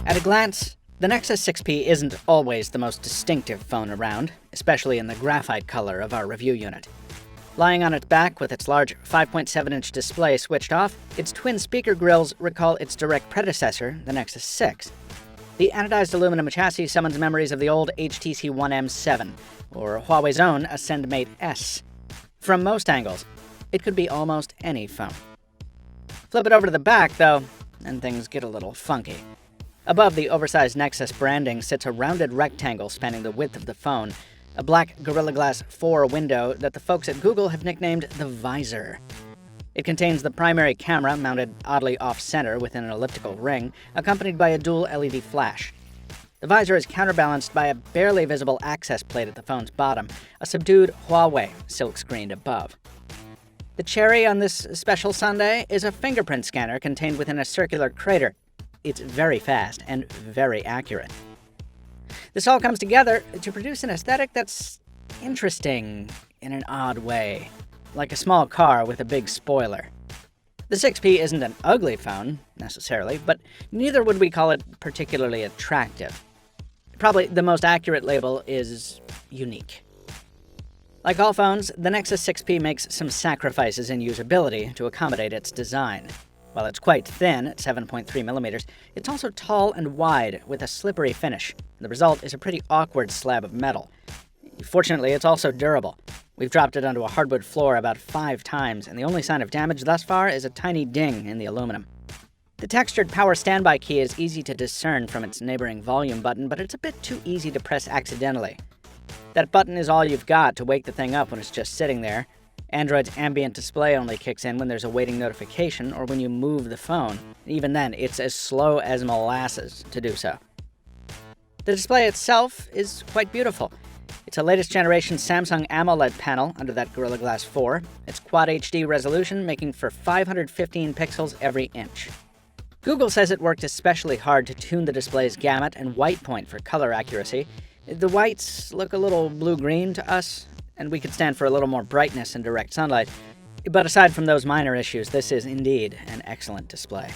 At a glance, the Nexus 6P isn't always the most distinctive phone around, especially in the graphite color of our review unit. Lying on its back with its large 5.7-inch display switched off, its twin speaker grills recall its direct predecessor, the Nexus 6. The anodized aluminum chassis summons memories of the old HTC One M7, or Huawei's own Ascend Mate S. From most angles, it could be almost any phone. Flip it over to the back, though, and things get a little funky. Above the oversized Nexus branding sits a rounded rectangle spanning the width of the phone, a black Gorilla Glass 4 window that the folks at Google have nicknamed the visor. It contains the primary camera mounted oddly off-center within an elliptical ring, accompanied by a dual LED flash. The visor is counterbalanced by a barely visible access plate at the phone's bottom, a subdued Huawei silk-screened above. The cherry on this special sundae is a fingerprint scanner contained within a circular crater. It's very fast and very accurate. This all comes together to produce an aesthetic that's interesting in an odd way, like a small car with a big spoiler. The 6P isn't an ugly phone, necessarily, but neither would we call it particularly attractive. Probably the most accurate label is unique. Like all phones, the Nexus 6P makes some sacrifices in usability to accommodate its design. While it's quite thin at 7.3 millimeters, it's also tall and wide with a slippery finish. The result is a pretty awkward slab of metal. Fortunately, it's also durable. We've dropped it onto a hardwood floor about 5 times, and the only sign of damage thus far is a tiny ding in the aluminum. The textured power standby key is easy to discern from its neighboring volume button, but it's a bit too easy to press accidentally. That button is all you've got to wake the thing up when it's just sitting there. Android's ambient display only kicks in when there's a waiting notification or when you move the phone. Even then, it's as slow as molasses to do so. The display itself is quite beautiful. It's a latest generation Samsung AMOLED panel under that Gorilla Glass 4. It's Quad HD resolution, making for 515 pixels every inch. Google says it worked especially hard to tune the display's gamut and white point for color accuracy. The whites look a little blue-green to us, and we could stand for a little more brightness in direct sunlight. But aside from those minor issues, this is indeed an excellent display.